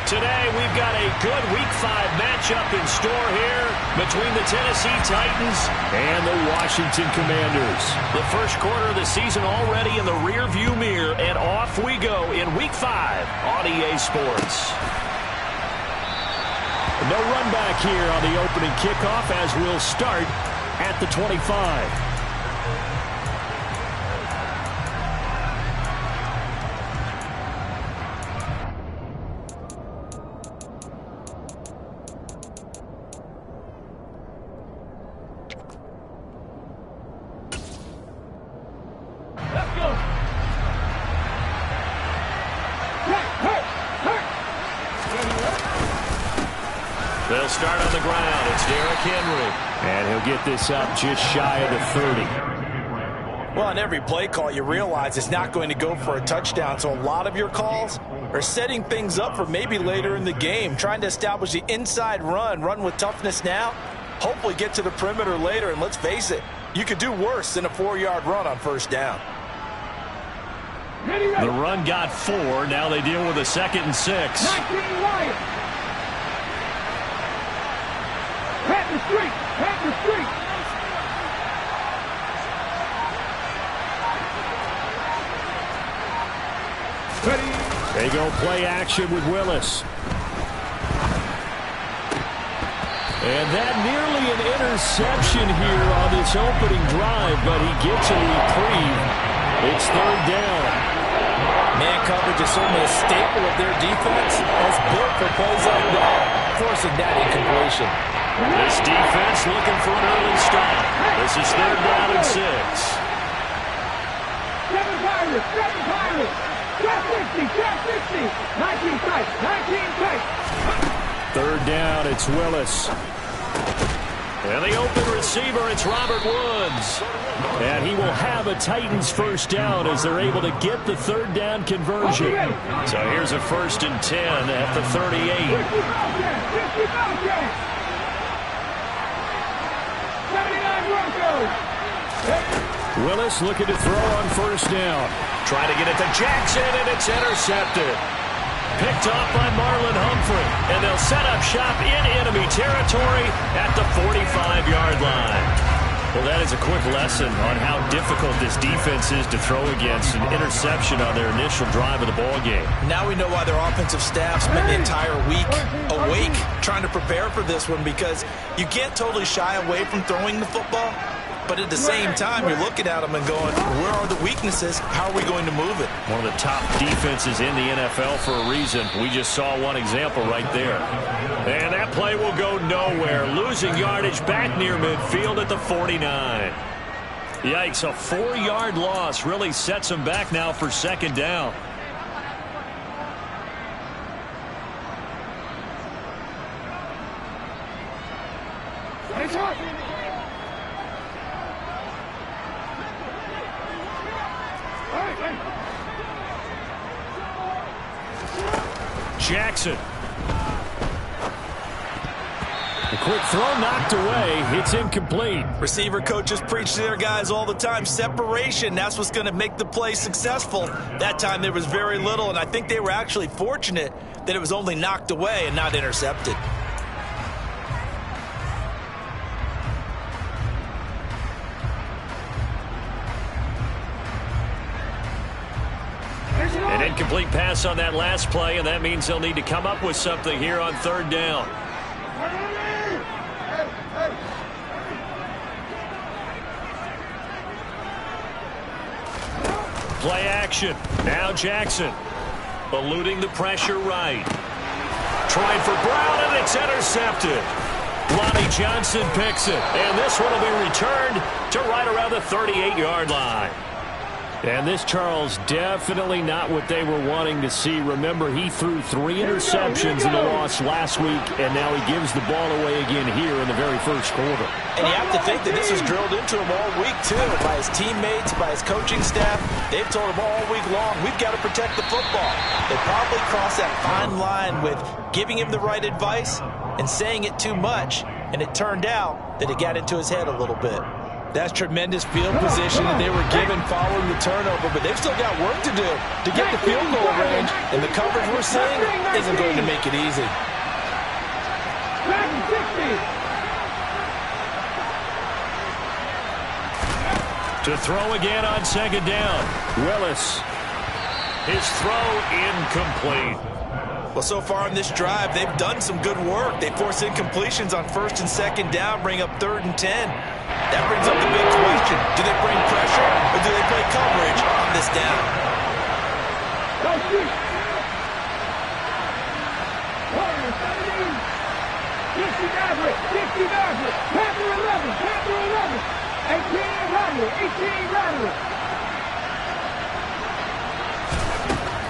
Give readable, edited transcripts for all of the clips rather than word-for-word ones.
Today, we've got a good Week 5 matchup in store here between the Tennessee Titans and the Washington Commanders. The first quarter of the season already in the rearview mirror, and off we go in Week 5 on EA Sports. No run back here on the opening kickoff as we'll start at the 25. They'll start on the ground. It's Derrick Henry. And he'll get this up just shy of the 30. Well, on every play call, you realize it's not going to go for a touchdown. So a lot of your calls are setting things up for maybe later in the game, trying to establish the inside run with toughness now, hopefully get to the perimeter later. And let's face it, you could do worse than a 4-yard run on first down. The run got 4. Now they deal with a 2nd and 6. They go play action with Willis. And that nearly an interception here on this opening drive, but he gets a reprieve. It's 3rd down. Man coverage is certainly a staple of their defense, as built for plays like that, forcing that incompletion. This defense looking for an early start. This is 3rd down and 6. 3rd down, it's Willis. And the open receiver, it's Robert Woods. And he will have a Titans first down as they're able to get the 3rd down conversion. So here's a 1st and 10 at the 38. Willis looking to throw on first down. Trying to get it to Jackson, and it's intercepted. Picked off by Marlon Humphrey. And they'll set up shop in enemy territory at the 45-yard line. Well, that is a quick lesson on how difficult this defense is to throw against. An interception on their initial drive of the ballgame. Now we know why their offensive staff spent the entire week awake trying to prepare for this one, because you can't totally shy away from throwing the football. But at the same time, you're looking at them and going, where are the weaknesses? How are we going to move it? One of the top defenses in the NFL for a reason. We just saw one example right there. And that play will go nowhere. Losing yardage back near midfield at the 49. Yikes, a 4-yard loss really sets them back now for 2nd down. Jackson. A quick throw knocked away. It's incomplete. Receiver coaches preach to their guys all the time. Separation, that's what's going to make the play successful. That time there was very little, and I think they were actually fortunate that it was only knocked away and not intercepted. An incomplete pass on that last play, and that means they'll need to come up with something here on 3rd down. Play action. Now Jackson. Eluding the pressure right. Trying for Brown, and it's intercepted. Lonnie Johnson picks it, and this one will be returned to right around the 38-yard line. And this, Charles, definitely not what they were wanting to see. Remember, he threw 3 interceptions in the loss last week, and now he gives the ball away again here in the very first quarter. And you have to think that this was drilled into him all week, too, by his teammates, by his coaching staff. They've told him all week long, we've got to protect the football. They probably crossed that fine line with giving him the right advice and saying it too much, and it turned out that it got into his head a little bit. That's tremendous field position that they were given following the turnover, but they've still got work to do to get the field goal range, and the coverage we're seeing isn't going to make it easy. To throw again on second down. Willis. His throw incomplete. Well, so far on this drive, they've done some good work. They force incompletions on first and second down, bring up 3rd and 10. That brings up the big question. Do they bring pressure or do they play coverage on this down?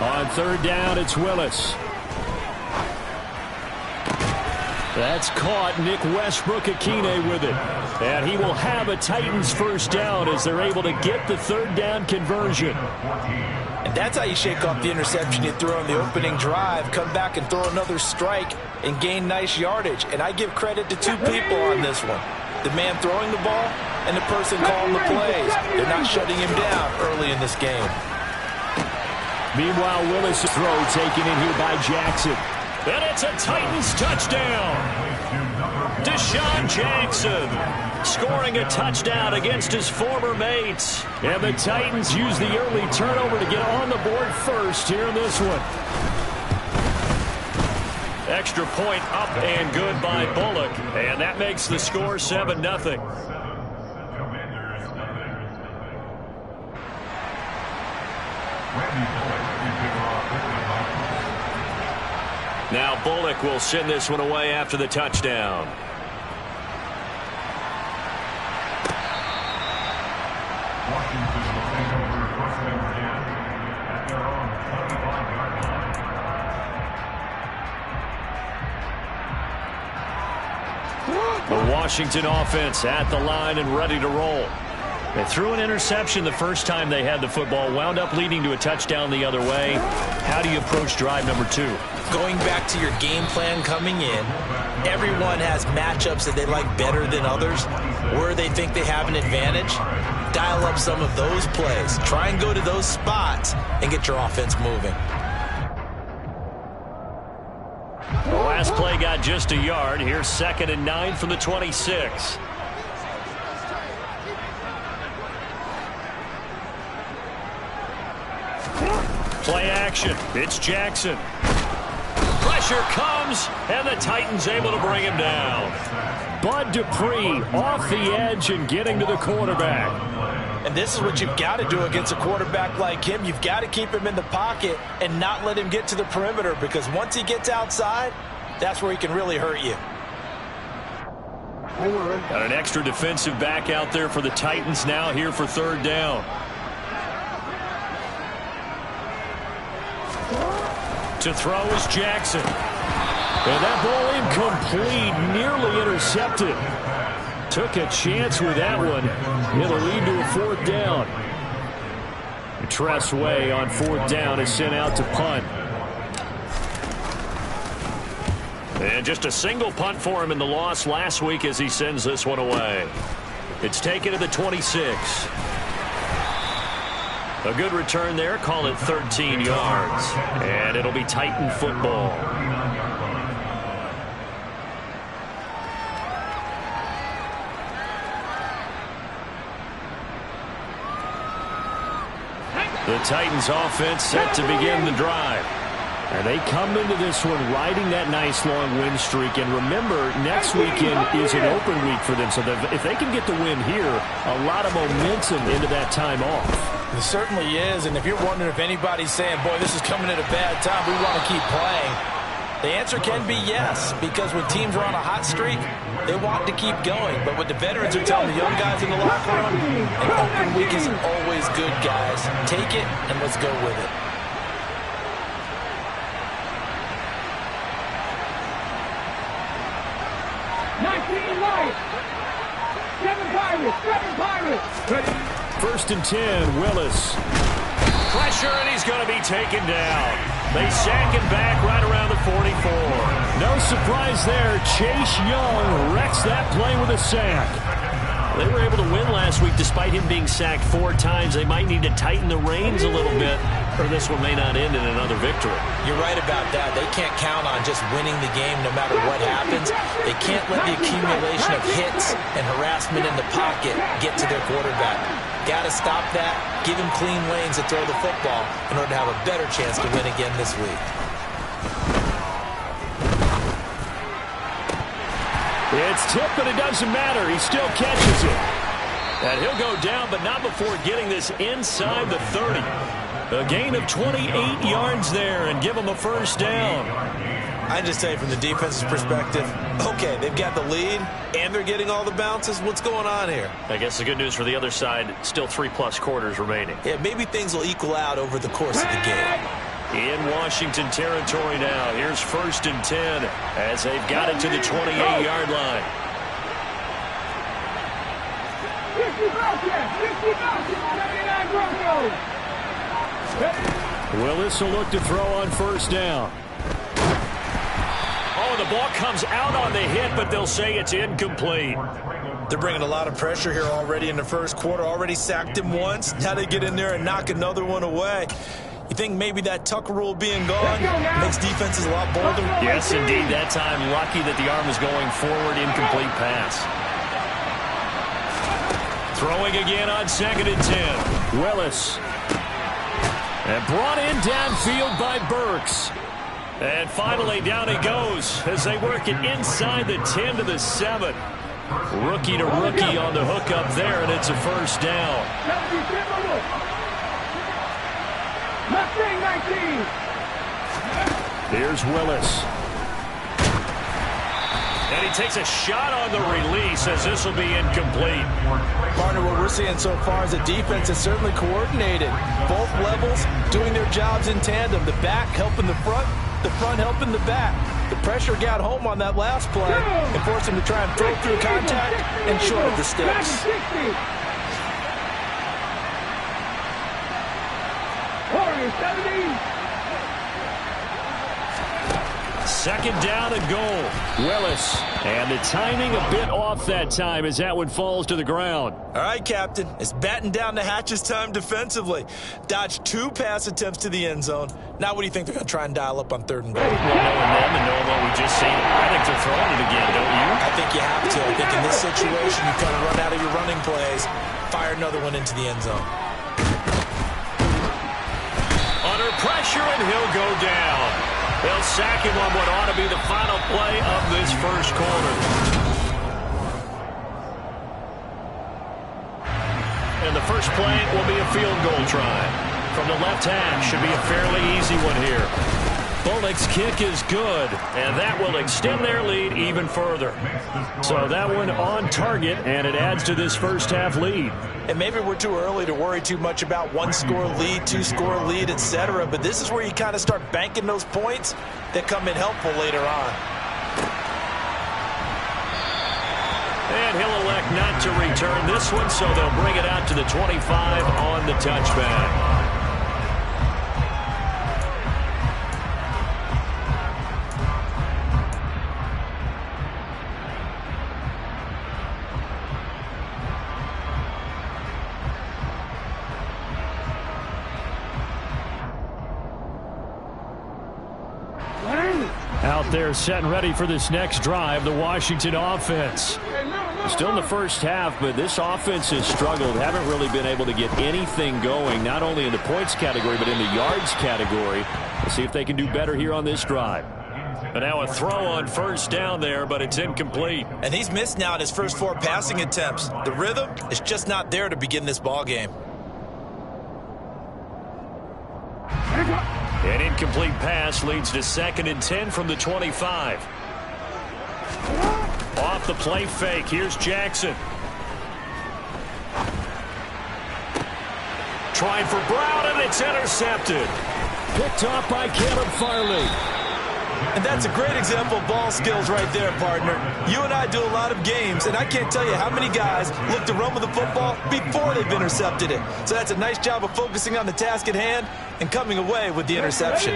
On 3rd down, it's Willis. That's caught. Nick Westbrook-Akine with it. And he will have a Titans first down as they're able to get the 3rd down conversion. And that's how you shake off the interception you threw on the opening drive, come back and throw another strike and gain nice yardage. And I give credit to two people on this one. The man throwing the ball and the person calling the plays. They're not shutting him down early in this game. Meanwhile, Willis' throw taken in here by Jackson. And it's a Titans touchdown. Deshaun Jackson scoring a touchdown against his former mates. And the Titans use the early turnover to get on the board first here in this one. Extra point up and good by Bullock. And that makes the score 7-0. Now Bullock will send this one away after the touchdown. The Washington offense at the line and ready to roll. They threw an interception the first time they had the football, wound up leading to a touchdown the other way. How do you approach drive number 2? Going back to your game plan coming in, everyone has matchups that they like better than others, where they think they have an advantage. Dial up some of those plays. Try and go to those spots and get your offense moving. The last play got just a yard. Here's 2nd and 9 from the 26. Play action. It's Jackson. Pressure comes, and the Titans able to bring him down. Bud Dupree off the edge and getting to the quarterback. And this is what you've got to do against a quarterback like him. You've got to keep him in the pocket and not let him get to the perimeter, because once he gets outside, that's where he can really hurt you. Got an extra defensive back out there for the Titans now here for 3rd down. To throw is Jackson. And that ball incomplete, nearly intercepted. Took a chance with that one. It'll lead to a 4th down. Tressway on 4th down is sent out to punt. And just a single punt for him in the loss last week as he sends this one away. It's taken to the 26. A good return there, call it 13 yards. And it'll be Titan football. The Titans offense set to begin the drive. And they come into this one riding that nice long win streak. And remember, next weekend is an open week for them. So if they can get the win here, a lot of momentum into that time off. It certainly is. And if you're wondering if anybody's saying, boy, this is coming at a bad time, we want to keep playing, the answer can be yes. Because when teams are on a hot streak, they want to keep going. But what the veterans are telling the young guys in the locker room, an open week isn't always good, guys. Take it and let's go with it. First and 10, Willis. Pressure, and he's going to be taken down. They sack him back right around the 44. No surprise there. Chase Young wrecks that play with a sack. They were able to win last week despite him being sacked 4 times. They might need to tighten the reins a little bit, or this one may not end in another victory. You're right about that. They can't count on just winning the game no matter what happens. They can't let the accumulation of hits and harassment in the pocket get to their quarterback. Got to stop that, give him clean lanes to throw the football in order to have a better chance to win again this week. It's tipped, but it doesn't matter. He still catches it. And he'll go down, but not before getting this inside the 30. A gain of 28 yards there and give him a first down. I just tell you from the defense's perspective, okay, they've got the lead, and they're getting all the bounces. What's going on here? I guess the good news for the other side, still 3+ quarters remaining. Yeah, maybe things will equal out over the course of the game. In Washington territory now. Here's 1st and 10 as they've got it to the 28-yard line. Willis will look to throw on 1st down. Oh, the ball comes out on the hit, but they'll say it's incomplete. They're bringing a lot of pressure here already in the first quarter. Already sacked him once. Now they get in there and knock another one away. You think maybe that Tucker rule being gone makes defenses a lot bolder? Yes, indeed. That time, lucky that the arm was going forward. Incomplete pass. Throwing again on 2nd and 10. Willis. And brought in downfield by Burks. And finally, down he goes as they work it inside the 10 to the 7. Rookie to rookie on the hook up there, and it's a first down. Here's Willis. And he takes a shot on the release as this will be incomplete. Partner, what we're seeing so far is the defense is certainly coordinated. Both levels doing their jobs in tandem. The back helping the front helping the back. The pressure got home on that last play and forced him to try and throw through contact and short of the sticks. 2nd down and goal. Willis. And the timing a bit off that time as that one falls to the ground. All right, Captain. It's batten down the hatches time defensively. Dodged 2 pass attempts to the end zone. Now what do you think they're going to try and dial up on 3rd and goal? Well, knowing them and knowing what we just seen, I think they're throwing it again, don't you? I think you have to. I think in this situation, you kind of run out of your running plays, fire another one into the end zone. Under pressure, and he'll go down. They'll sack him on what ought to be the final play of this first quarter. And the first play will be a field goal try. From the left hash, should be a fairly easy one here. Bullock's kick is good, and that will extend their lead even further. So that one on target, and it adds to this first half lead. And maybe we're too early to worry too much about 1-score lead, 2-score lead, etc. But this is where you kind of start banking those points that come in helpful later on. And he'll elect not to return this one, so they'll bring it out to the 25 on the touchback. Out there set and ready for this next drive, the Washington offense. Still in the first half, but this offense has struggled. Haven't really been able to get anything going, not only in the points category, but in the yards category. We'll see if they can do better here on this drive. And now a throw on 1st down there, but it's incomplete. And he's missed now in his first 4 passing attempts. The rhythm is just not there to begin this ball game. An incomplete pass leads to 2nd and 10 from the 25. Off the play fake, here's Jackson. Trying for Brown, and it's intercepted. Picked off by Caleb Farley. And that's a great example of ball skills right there, partner. You and I do a lot of games, and I can't tell you how many guys look to run with the football before they've intercepted it. So that's a nice job of focusing on the task at hand and coming away with the interception.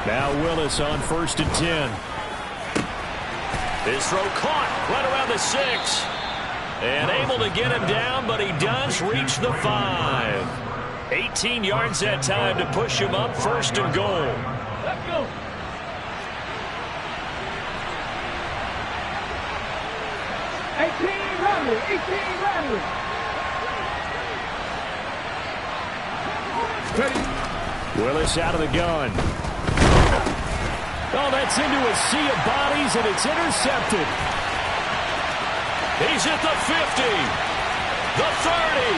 Now Willis on 1st and 10. His throw caught right around the 6. And able to get him down, but he does reach the 5. 18 yards that time to push him up 1st and goal. Let's go. Willis out of the gun. Oh, that's into a sea of bodies, and it's intercepted. He's at the 50, the 30,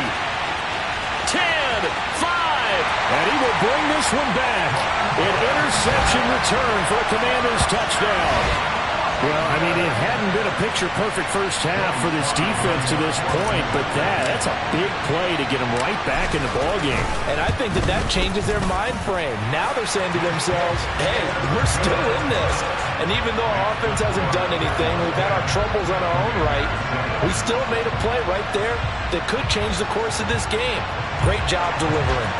10, 5. And he will bring this one back. An interception return for a Commanders touchdown. Well, I mean, it hadn't been a picture-perfect first half for this defense to this point, but that's a big play to get them right back in the ballgame. And I think that changes their mind frame. Now they're saying to themselves, hey, we're still in this. And even though our offense hasn't done anything, we've had our troubles on our own right, we still made a play right there that could change the course of this game. Great job delivering.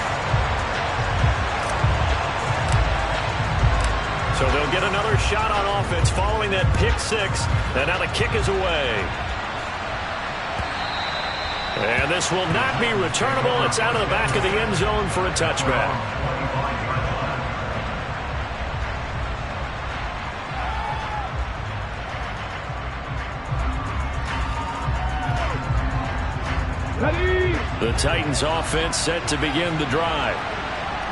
So they'll get another shot on offense following that pick 6. And now the kick is away. And this will not be returnable. It's out of the back of the end zone for a touchback. The Titans offense set to begin the drive.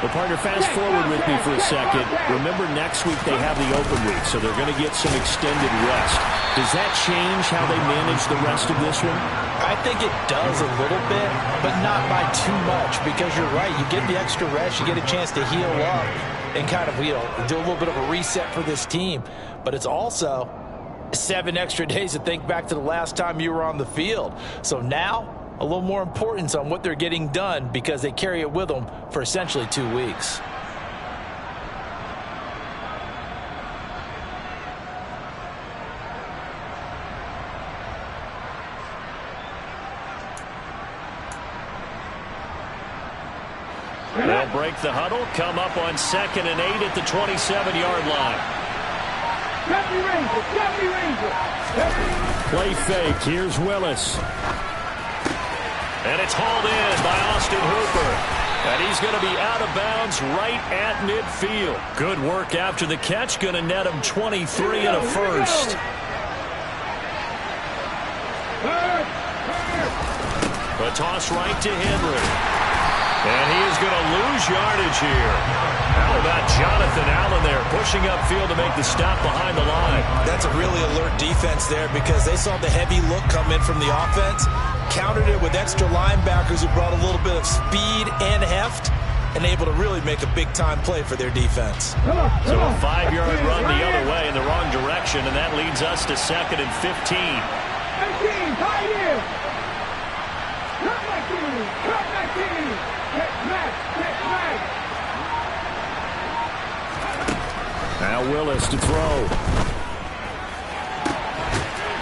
Well, partner, fast forward with me for a second. Remember, next week they have the open week, so they're going to get some extended rest. Does that change how they manage the rest of this one? I think it does a little bit, but not by too much, because you're right. You get the extra rest. You get a chance to heal up and kind of, do a little bit of a reset for this team. But it's also 7 extra days to think back to the last time you were on the field. So now, a little more importance on what they're getting done because they carry it with them for essentially 2 weeks. They'll break the huddle, come up on 2nd and 8 at the 27-yard line. Play fake. Here's Willis. And it's hauled in by Austin Hooper. And he's going to be out of bounds right at midfield. Good work after the catch. Going to net him 23 and a first. A toss right to Henry. And he is going to lose yardage here. How about Jonathan Allen there pushing upfield to make the stop behind the line? That's a really alert defense there because they saw the heavy look come in from the offense. Countered it with extra linebackers who brought a little bit of speed and heft and able to really make a big-time play for their defense. So a 5-yard run the other way in the wrong direction, and that leads us to 2nd and 15. Now Willis to throw.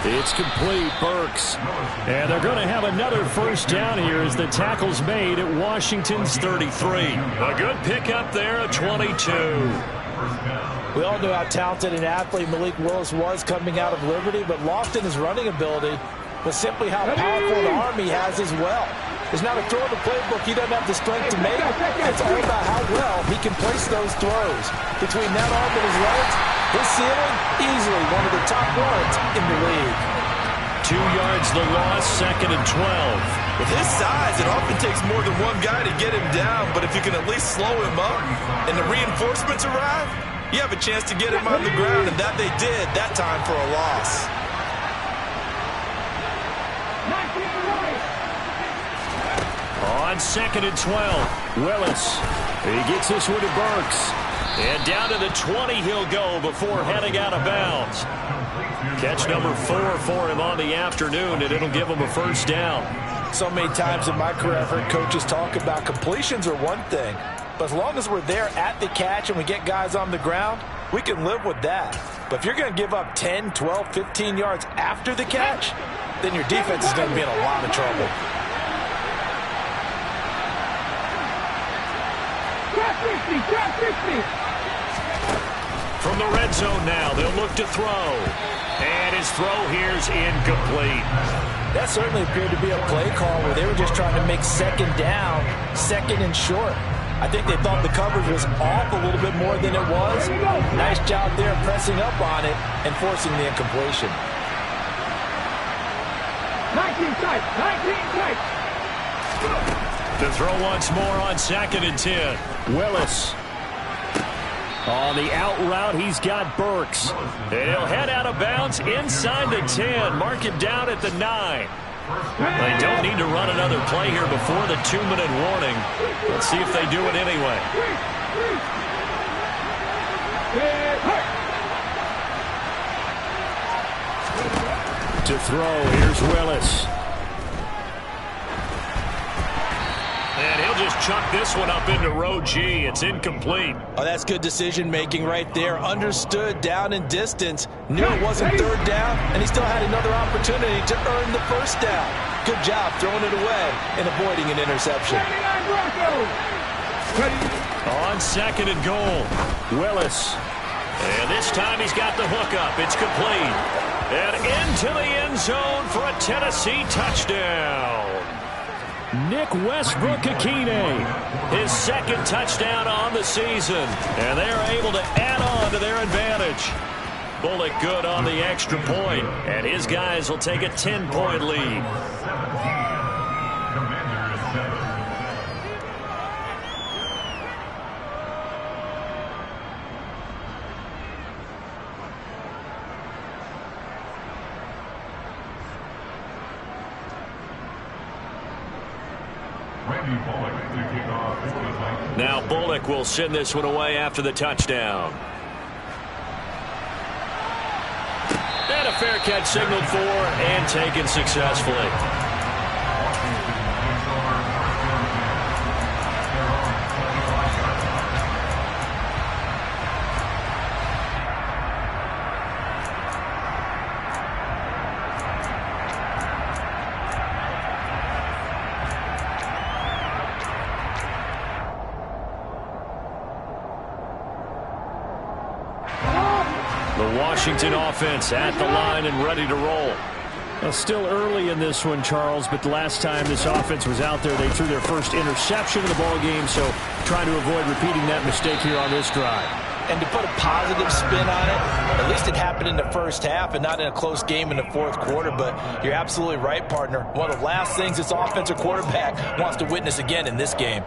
It's complete. Burks. And they're going to have another first down here as the tackle's made at Washington's 33. A good pickup there at 22. We all know how talented an athlete Malik Willis was coming out of Liberty, but lost in his running ability, but simply how powerful an arm he has as well. There's not a throw in the playbook he doesn't have the strength to make. It's all about how well he can place those throws. Between that arm and his legs, his ceiling, easily one of the top ones in the league. 2 yards the loss, 2nd and 12. With his size, it often takes more than one guy to get him down, but if you can at least slow him up and the reinforcements arrive, you have a chance to get him on the ground, and that they did that time for a loss. On 2nd and 12, Willis. He gets this one to Burks. And down to the 20 he'll go before heading out of bounds. Catch number 4 for him on the afternoon, and it'll give him a first down. So many times in my career, I've heard coaches talk about completions are one thing, but as long as we're there at the catch and we get guys on the ground, we can live with that. But if you're going to give up 10, 12, 15 yards after the catch, then your defense is going to be in a lot of trouble. Drop 50, drop 50. From the red zone now, they'll look to throw. And his throw here's incomplete. That certainly appeared to be a play call where they were just trying to make second down, second and short. I think they thought the coverage was off a little bit more than it was. Nice job there pressing up on it and forcing the incompletion. 19 tight, 19 tight. To throw once more on 2nd and 10. Willis. On the out route, he's got Burks. And he'll head out of bounds inside the 10. Mark him down at the 9. They don't need to run another play here before the 2-minute warning. Let's see if they do it anyway. To throw, here's Willis. And he'll just chuck this one up into row G. It's incomplete. Oh, that's good decision-making right there. Understood down and distance. Knew it wasn't third down, and he still had another opportunity to earn the first down. Good job throwing it away and avoiding an interception. On 2nd and goal, Willis. And this time he's got the hookup. It's complete. And into the end zone for a Tennessee touchdown. Nick Westbrook-Akine, his 2nd touchdown on the season. And they're able to add on to their advantage. Bullock good on the extra point, and his guys will take a 10-point lead. Now Bullock will send this one away after the touchdown. And a fair catch signaled for and taken successfully. Washington offense at the line and ready to roll. Well, still early in this one, Charles, but the last time this offense was out there, they threw their first interception of the ball game, so trying to avoid repeating that mistake here on this drive. And to put a positive spin on it, at least it happened in the first half and not in a close game in the fourth quarter, but you're absolutely right, partner. One of the last things this offensive quarterback wants to witness again in this game.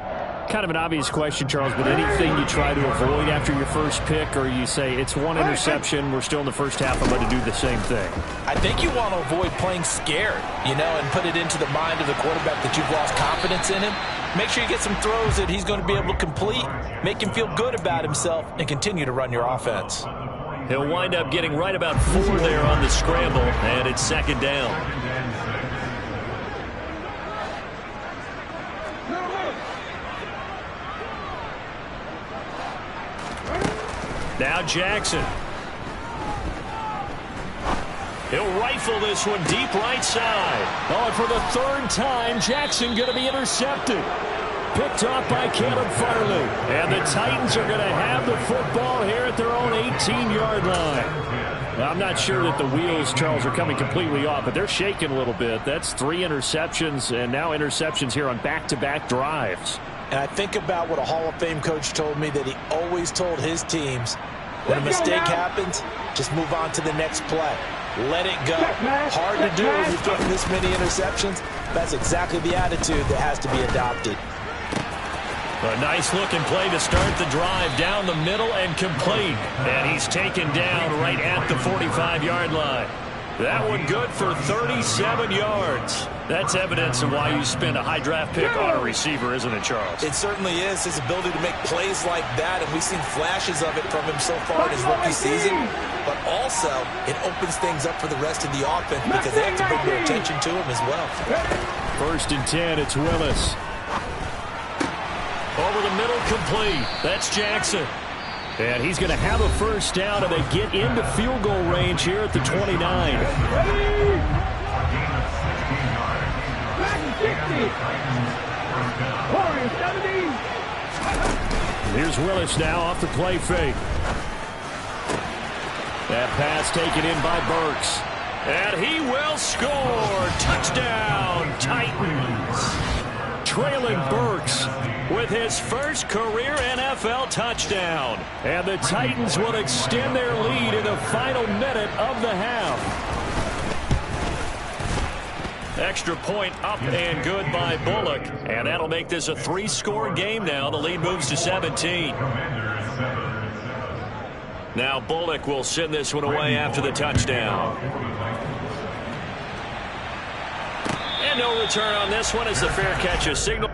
Kind of an obvious question, Charles, but anything you try to avoid after your first pick, or you say it's one interception, we're still in the first half, I'm going to do the same thing? I think you want to avoid playing scared, and put it into the mind of the quarterback that you've lost confidence in him. Make sure you get some throws that he's going to be able to complete, make him feel good about himself, and continue to run your offense. He'll wind up getting right about 4 there on the scramble, and it's 2nd down. Now Jackson. He'll rifle this one deep right side. Oh, and for the 3rd time, Jackson going to be intercepted. Picked off by Caleb Farley. And the Titans are going to have the football here at their own 18-yard line. Now, I'm not sure that the wheels, Charles, are coming completely off, but they're shaking a little bit. That's 3 interceptions, and now interceptions here on back-to-back drives. And I think about what a Hall of Fame coach told me that he always told his teams, when a mistake happens, just move on to the next play. Let it go. Hard to do when you're throwing this many interceptions. That's exactly the attitude that has to be adopted. A nice-looking play to start the drive down the middle and complete. And he's taken down right at the 45-yard line. That one good for 37 yards. That's evidence of why you spend a high draft pick on a receiver, isn't it, Charles? It certainly is. His ability to make plays like that, and we've seen flashes of it from him so far in his rookie season. But also, it opens things up for the rest of the offense because they have to bring their attention to him as well. 1st and 10, it's Willis. Over the middle, complete. That's Jackson. And he's going to have a first down, and they get into field goal range here at the 29. Here's Willis now off the play fake. That pass taken in by Burks. And he will score. Touchdown, Titans. Trailing Burks with his first career NFL touchdown. And the Titans will extend their lead in the final minute of the half. Extra point up and good by Bullock. And that'll make this a 3-score game now. The lead moves to 17. Now Bullock will send this one away after the touchdown. And no return on this one as the fair catch is signaled.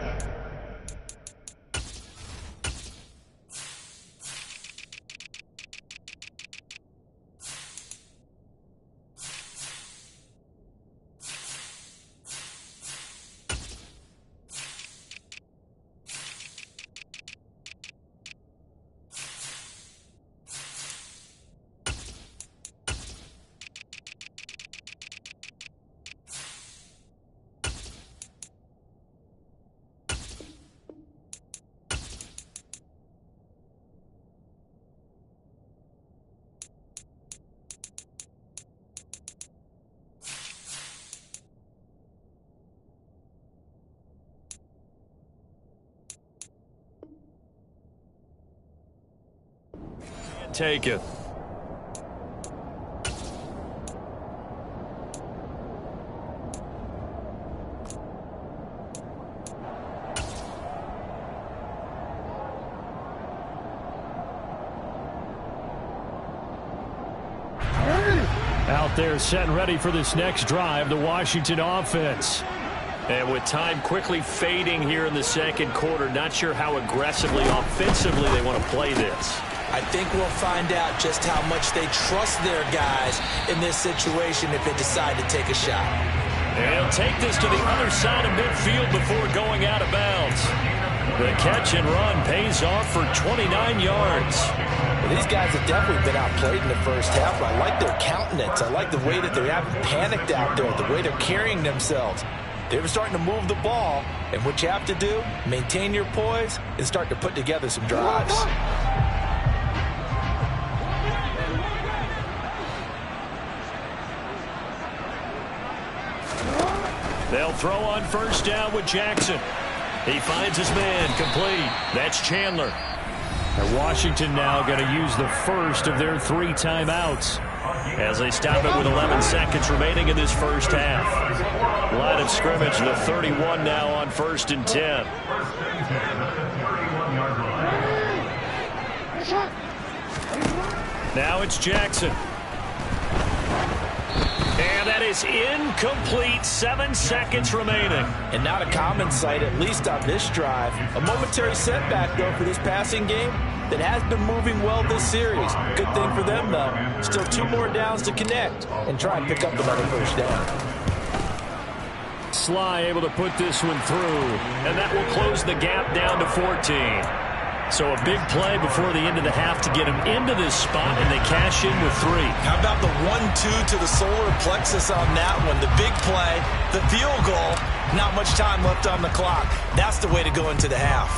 Take it. Out there set and ready for this next drive, the Washington offense. And with time quickly fading here in the second quarter, not sure how aggressively, offensively they want to play this. I think we'll find out just how much they trust their guys in this situation if they decide to take a shot. And he'll take this to the other side of midfield before going out of bounds. The catch and run pays off for 29 yards. Well, these guys have definitely been outplayed in the first half. I like their countenance. I like the way that they haven't panicked out there, the way they're carrying themselves. They were starting to move the ball, and what you have to do, maintain your poise and start to put together some drives. They'll throw on first down with Jackson. He finds his man complete. That's Chandler. And Washington now going to use the first of their 3 timeouts as they stop it with 11 seconds remaining in this first half. Line of scrimmage, the 31 now on 1st and 10. Now it's Jackson. And that is incomplete. 7 seconds remaining. And not a common sight, at least on this drive. A momentary setback, though, for this passing game that has been moving well this series. Good thing for them, though. Still 2 more downs to connect and try and pick up another first down. Sly able to put this one through, and that will close the gap down to 14. So a big play before the end of the half to get them into this spot, and they cash in with 3. How about the 1-2 to the solar plexus on that one? The big play, the field goal, not much time left on the clock. That's the way to go into the half.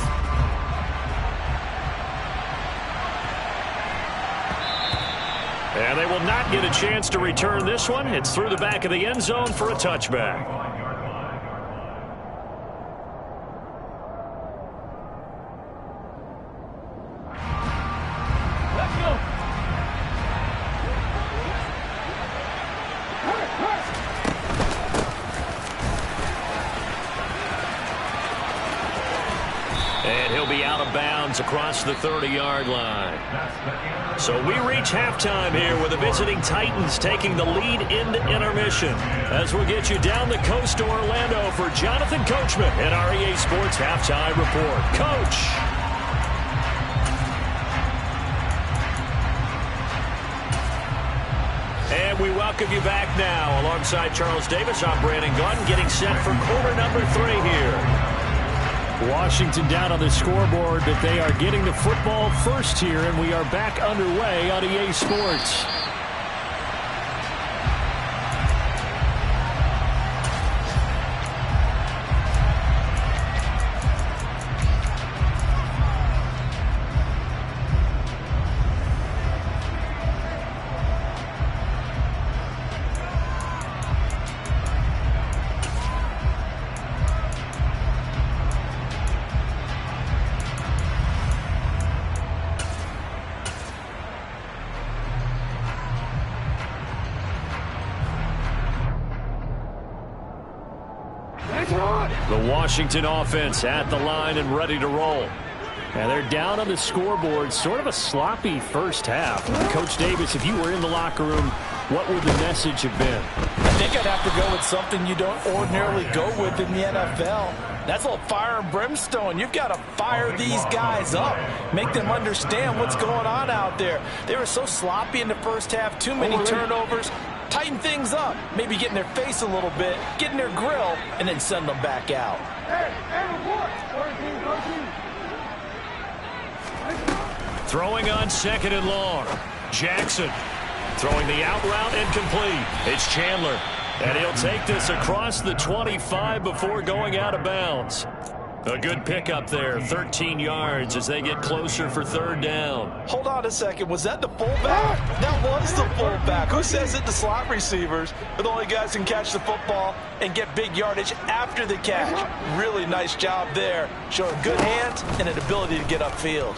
And they will not get a chance to return this one. It's through the back of the end zone for a touchback. Across the 30-yard line. So we reach halftime here with the visiting Titans taking the lead into intermission. As we'll get you down the coast to Orlando for Jonathan Coachman at our EA Sports Halftime Report. Coach. And we welcome you back now. Alongside Charles Davis, I'm Brandon Gunn, getting set for quarter number 3 here. Washington down on the scoreboard, but they are getting the football first here, and we are back underway on EA Sports. The Washington offense at the line and ready to roll. And they're down on the scoreboard. Sort of a sloppy first half. Coach Davis, if you were in the locker room, what would the message have been? I think I'd have to go with something you don't ordinarily go with in the NFL. That's a little fire and brimstone. You've got to fire these guys up. Make them understand what's going on out there. They were so sloppy in the first half. Too many turnovers. Tighten things up. Maybe get in their face a little bit. Get in their grill. And then send them back out. Throwing on 2nd and long. Jackson throwing the out route incomplete. It's Chandler. And he'll take this across the 25 before going out of bounds. A good pickup there, 13 yards as they get closer for 3rd down. Hold on a second. Was that the fullback? That was the fullback. Who says it? The slot receivers are the only guys who can catch the football and get big yardage after the catch. Really nice job there, showing good hands and an ability to get upfield.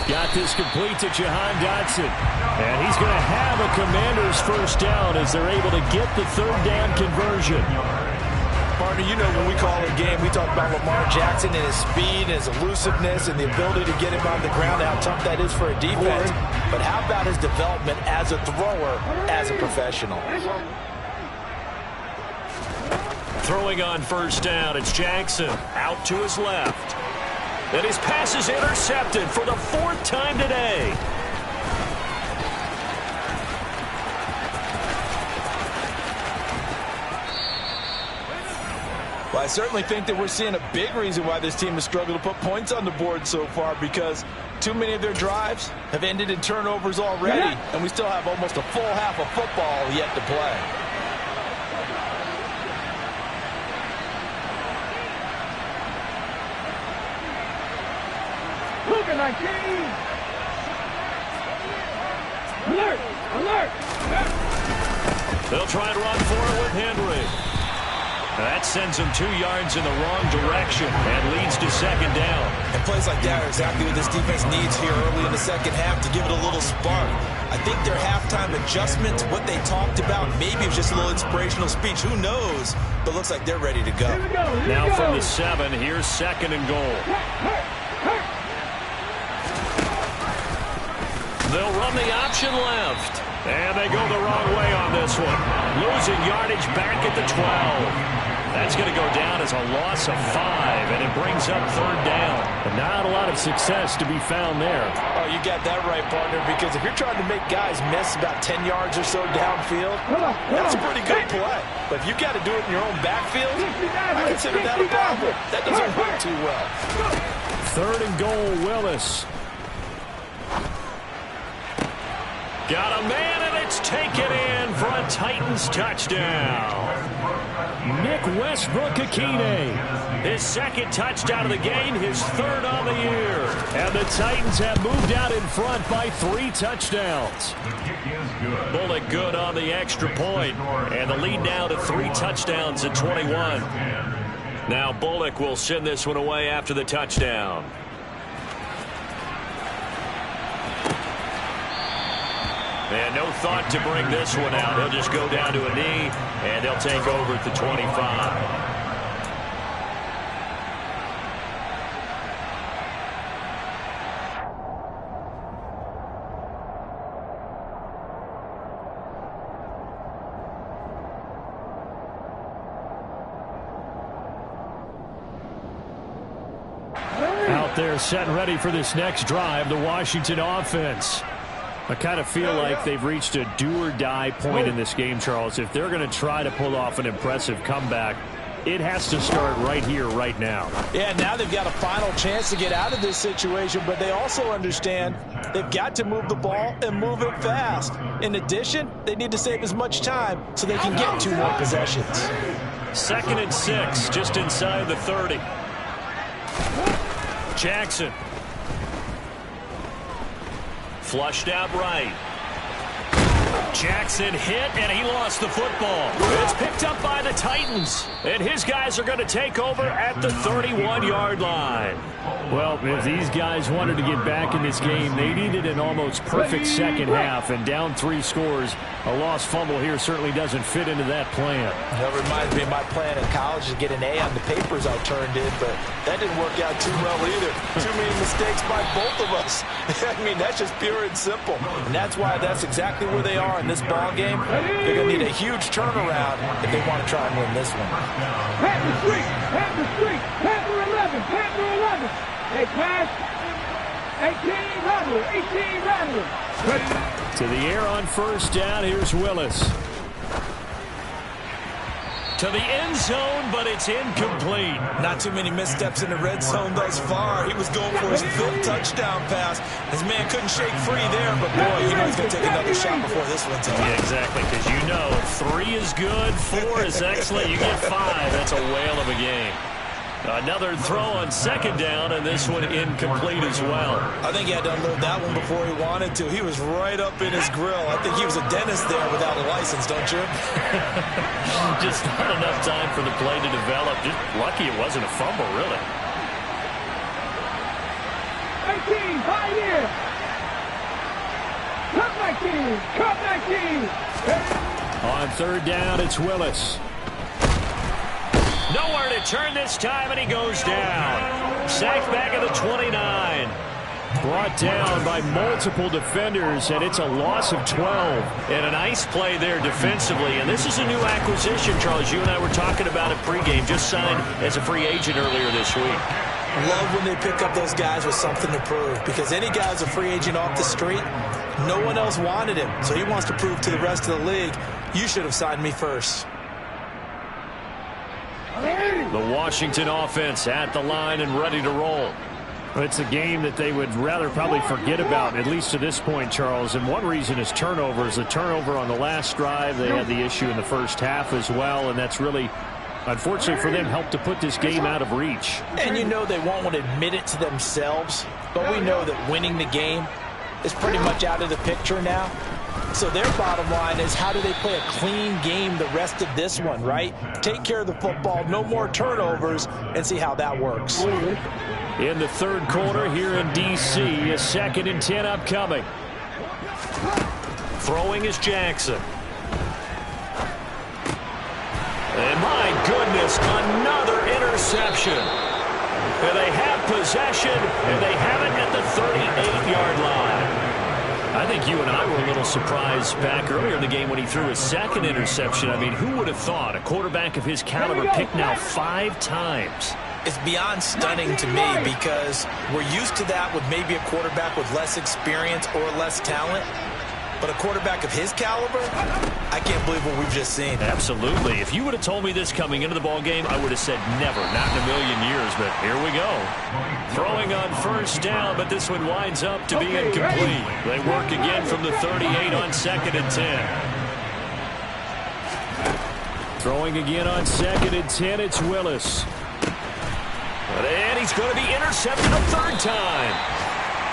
Got this complete to Jahan Dotson. And he's going to have a Commander's first down as they're able to get the 3rd down conversion. Partner, you know when we call a game, we talk about Lamar Jackson and his speed and his elusiveness and the ability to get him on the ground, how tough that is for a defense. But how about his development as a thrower, as a professional? Throwing on 1st down, it's Jackson out to his left. And his pass is intercepted for the 4th time today. Well, I certainly think that we're seeing a big reason why this team has struggled to put points on the board so far, because too many of their drives have ended in turnovers already, and we still have almost a full half of football yet to play. Look at 19! Alert! Alert! They'll try and run for it with Henry. That sends them 2 yards in the wrong direction and leads to 2nd down. And plays like that are exactly what this defense needs here early in the second half to give it a little spark. I think their halftime adjustments, what they talked about, maybe it was just a little inspirational speech. Who knows? But looks like they're ready to go. Now from the 7, here's 2nd and goal. They'll run the option left. And they go the wrong way on this one. Losing yardage back at the 12. That's going to go down as a loss of 5, and it brings up 3rd down. But not a lot of success to be found there. Oh, you got that right, partner, because if you're trying to make guys miss about 10 yards or so downfield, that's a pretty good play. But if you got to do it in your own backfield, I consider that a problem. That doesn't work too well. 3rd and goal, Willis. Got a man, and it's taken in for a Titans touchdown. Nick Westbrook-Akine. His 2nd touchdown of the game, his 3rd on the year. And the Titans have moved out in front by 3 touchdowns. Bullock good on the extra point. And the lead now to 3 touchdowns at 21. Now Bullock will send this one away after the touchdown. And no thought to bring this one out. He'll just go down to a knee, and they'll take over at the 25. Out there set and ready for this next drive, the Washington offense. I kind of feel like they've reached a do-or-die point in this game, Charles. If they're going to try to pull off an impressive comeback, it has to start right here, right now. Yeah, now they've got a final chance to get out of this situation, but they also understand they've got to move the ball and move it fast. In addition, they need to save as much time so they can get 2 more possessions. 2nd and 6, just inside the 30. Jackson. Flushed out right. Jackson hit, and he lost the football. It's picked up by the Titans, and his guys are going to take over at the 31-yard line. Well, if these guys wanted to get back in this game, they needed an almost perfect second half, and down 3 scores, a lost fumble here certainly doesn't fit into that plan. That reminds me of my plan in college to get an A on the papers I turned in, but that didn't work out too well either. Too many mistakes by both of us. I mean, that's just pure and simple. And that's why that's exactly where they are in this ball game. They're going to need a huge turnaround if they want to try and win this one. Panther streak, Panther streak, Panther 11, Panther 11. Hey, pass. 18 Rattler, 18 Rattler. To the air on first down, here's Willis. To the end zone, but it's incomplete. Not too many missteps in the red zone thus far. He was going for his 5th touchdown pass. His man couldn't shake free there, but boy, you know he's going to take another shot before this one's over. Yeah, exactly, because you know if 3 is good, 4 is excellent, you get 5. That's a whale of a game. Another throw on second down, and this one incomplete as well. I think he had to unload that one before he wanted to. He was right up in his grill. I think he was a dentist there without a license, don't you? Just not enough time for the play to develop. Just lucky it wasn't a fumble, really. 18, high here. Cut 19, cut 19. On third down, it's Willis. Nowhere to turn this time, and he goes down. Sacked back at the 29. Brought down by multiple defenders, and it's a loss of 12. And a nice play there defensively. And this is a new acquisition, Charles. You and I were talking about it pregame. Just signed as a free agent earlier this week. Love when they pick up those guys with something to prove, because any guy's a free agent off the street, no one else wanted him. So he wants to prove to the rest of the league, you should have signed me first. The Washington offense at the line and ready to roll. It's a game that they would rather probably forget about, at least to this point, Charles. And one reason is turnovers. The turnover on the last drive, they had the issue in the first half as well, and that's really, unfortunately for them, helped to put this game out of reach. And you know they won't want to admit it to themselves, but we know that winning the game is pretty much out of the picture now. So their bottom line is, how do they play a clean game the rest of this one, right? Take care of the football, no more turnovers, and see how that works. In the third quarter here in D.C., a 2nd and 10 upcoming. Throwing is Jackson. And my goodness, another interception. And they have possession, and they have it at the 38-yard line. I think you and I were a little surprised back earlier in the game when he threw his 2nd interception. I mean, who would have thought a quarterback of his caliber picked now 5 times? It's beyond stunning to me, because we're used to that with maybe a quarterback with less experience or less talent. But a quarterback of his caliber, I can't believe what we've just seen. Absolutely. If you would have told me this coming into the ball game, I would have said never, not in a million years. But here we go. Throwing on first down, but this one winds up to be incomplete. They work again from the 38 on 2nd and 10. Throwing again on 2nd and 10, it's Willis. And he's going to be intercepted a 3rd time.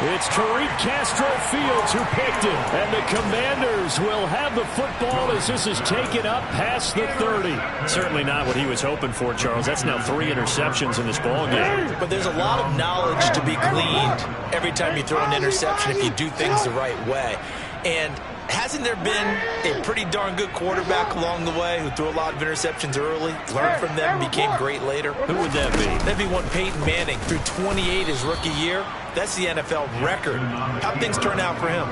It's Tariq Castro Fields who picked it. And the Commanders will have the football as this is taken up past the 30. Certainly not what he was hoping for, Charles. That's now 3 interceptions in this ball game. But there's a lot of knowledge to be gleaned every time you throw an interception if you do things the right way. And hasn't there been a pretty darn good quarterback along the way who threw a lot of interceptions early, learned from them, became great later? Who would that be? That'd be one Peyton Manning, threw 28 his rookie year. That's the NFL record. How'd things turn out for him?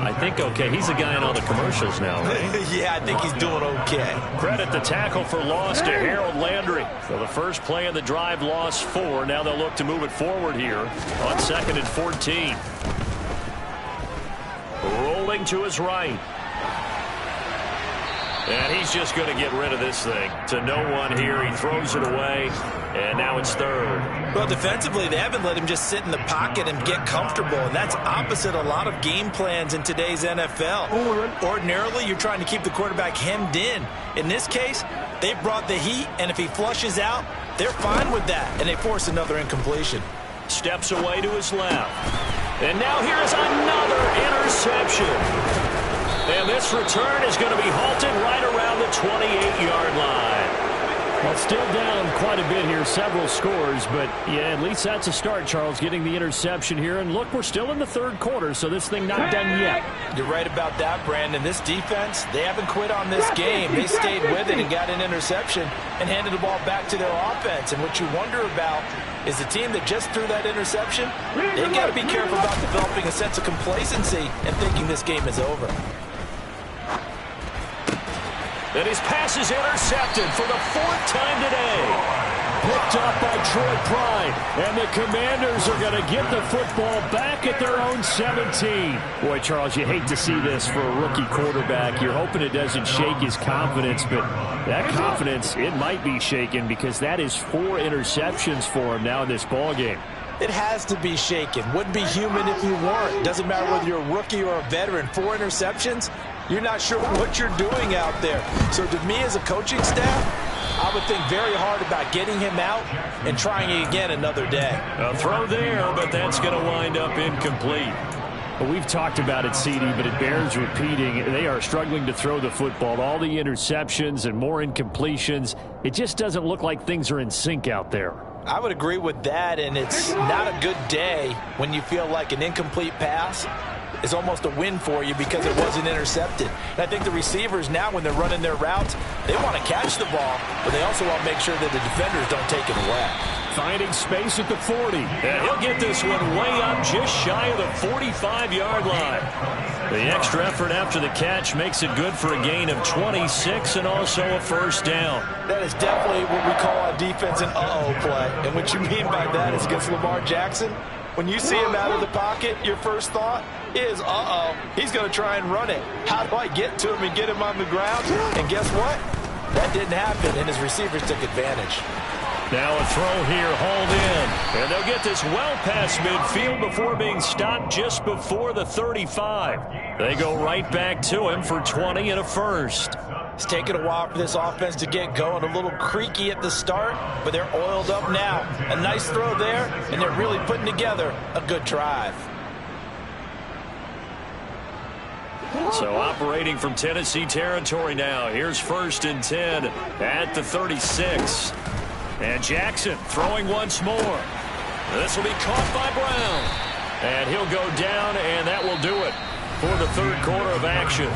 I think okay. He's a guy in all the commercials now, right? Yeah, I think he's doing okay. Credit the tackle for loss to Harold Landry. So the first play of the drive, lost 4. Now they'll look to move it forward here on 2nd and 14. Rolling to his right. And he's just going to get rid of this thing. To no one here. He throws it away. And now it's 3rd. Well, defensively, they haven't let him just sit in the pocket and get comfortable. And that's opposite a lot of game plans in today's NFL. Ordinarily, you're trying to keep the quarterback hemmed in. In this case, they brought the heat. And if he flushes out, they're fine with that. And they force another incompletion. Steps away to his left. And now here's another interception. And this return is going to be halted right around the 28-yard line. Well, still down quite a bit here, several scores, but yeah, at least that's a start, Charles, getting the interception here. And look, we're still in the third quarter, so this thing not done yet. You're right about that, Brandon. This defense, they haven't quit on this game. They stayed with it and got an interception and handed the ball back to their offense. And what you wonder about is the team that just threw that interception, they got to be careful about developing a sense of complacency and thinking this game is over. And his pass is intercepted for the fourth time today. Picked up by Troy Pride. And the Commanders are going to get the football back at their own 17. Boy, Charles, you hate to see this for a rookie quarterback. You're hoping it doesn't shake his confidence, but that confidence, it might be shaken because that is 4 interceptions for him now in this ballgame. It has to be shaken. Wouldn't be human if you weren't. Doesn't matter whether you're a rookie or a veteran. 4 interceptions, you're not sure what you're doing out there. So to me as a coaching staff, I would think very hard about getting him out and trying again another day. A throw there, but that's going to wind up incomplete. Well, we've talked about it, CD, but it bears repeating. They are struggling to throw the football. All the interceptions and more incompletions. It just doesn't look like things are in sync out there. I would agree with that, and it's not a good day when you feel like an incomplete pass is almost a win for you because it wasn't intercepted. And I think the receivers now, when they're running their routes, they want to catch the ball, but they also want to make sure that the defenders don't take it away. Finding space at the 40. And he'll get this one way up just shy of the 45-yard line. The extra effort after the catch makes it good for a gain of 26 and also a first down. That is definitely what we call on defense an uh-oh play. And what you mean by that is against Lamar Jackson, when you see him out of the pocket, your first thought is, uh-oh, he's going to try and run it. How do I get to him and get him on the ground? And guess what? That didn't happen, and his receivers took advantage. Now a throw here, hauled in. And they'll get this well past midfield before being stopped just before the 35. They go right back to him for 20 and a first. It's taken a while for this offense to get going. A little creaky at the start, but they're oiled up now. A nice throw there, and they're really putting together a good drive. So operating from Tennessee territory now. Here's 1st and 10 at the 36. And Jackson throwing once more. This will be caught by Brown. And he'll go down, and that will do it for the third quarter of action.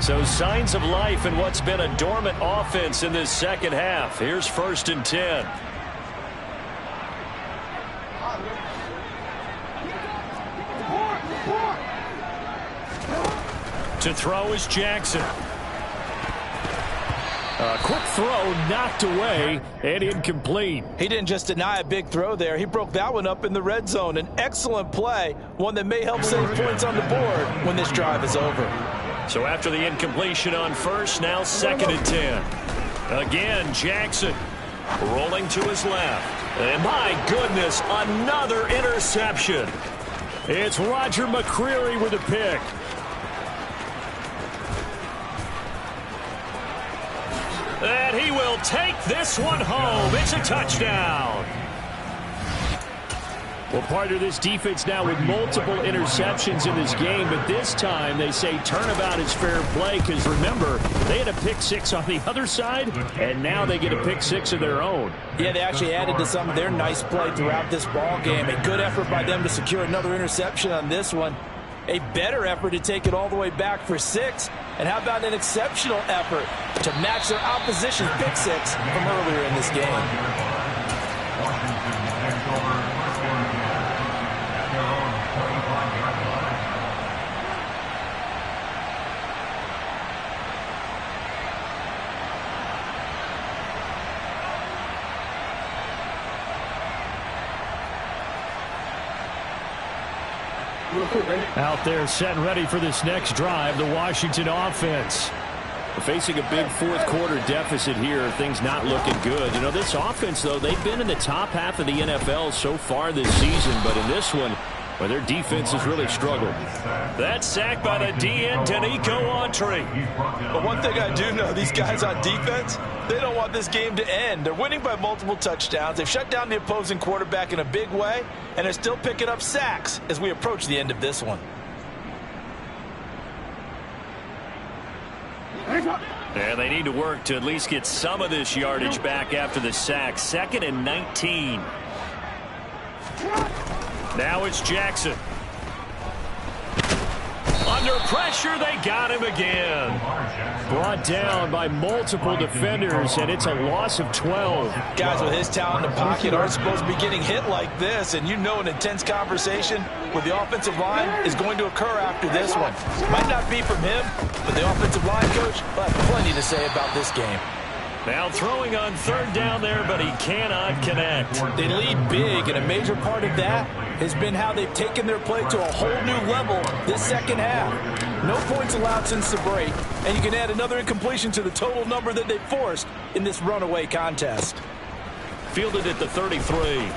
So signs of life in what's been a dormant offense in this second half. Here's 1st and 10. To throw is Jackson. A quick throw knocked away and incomplete. He didn't just deny a big throw there. He broke that one up in the red zone. An excellent play, one that may help save points on the board when this drive is over. So after the incompletion on first, now 2nd and 10. Again, Jackson rolling to his left. And my goodness, another interception. It's Roger McCreary with a pick. And he will take this one home. It's a touchdown. Well, part of this defense now with multiple interceptions in this game, but this time they say turnabout is fair play because, remember, they had a pick 6 on the other side, and now they get a pick 6 of their own. Yeah, they actually added to some of their nice play throughout this ball game. A good effort by them to secure another interception on this one. A better effort to take it all the way back for 6. And how about an exceptional effort to match their opposition's pick 6 from earlier in this game? Out there set and ready for this next drive, the Washington offense. Facing a big fourth quarter deficit here, things not looking good. You know, this offense, though, they've been in the top half of the NFL so far this season, but in this one, Well, their defense has really struggled. That sack by the DN, Danico Autry. But one thing I do know, these guys on defense, they don't want this game to end. They're winning by multiple touchdowns. They've shut down the opposing quarterback in a big way, and they're still picking up sacks as we approach the end of this one. And they need to work to at least get some of this yardage back after the sack. 2nd and 19. Now it's Jackson. Under pressure, they got him again. Brought down by multiple defenders, and it's a loss of 12. Guys with his talent in the pocket aren't supposed to be getting hit like this, and you know an intense conversation with the offensive line is going to occur after this one. Might not be from him, but the offensive line coach will have plenty to say about this game. Now throwing on 3rd down there, but he cannot connect. They lead big, and a major part of that has been how they've taken their play to a whole new level this second half. No points allowed since the break, and you can add another incompletion to the total number that they forced in this runaway contest. Fielded at the 33.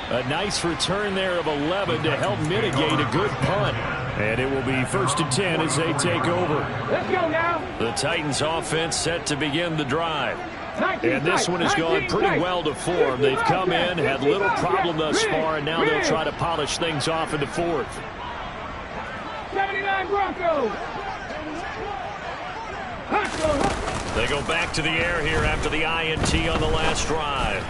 A nice return there of 11 to help mitigate a good punt. And it will be 1st and 10 as they take over. Let's go now. The Titans offense set to begin the drive. And this one has gone pretty well to form. They've come in, had little problem thus far, and now they'll try to polish things off in the 4th. 79 Broncos. They go back to the air here after the INT on the last drive.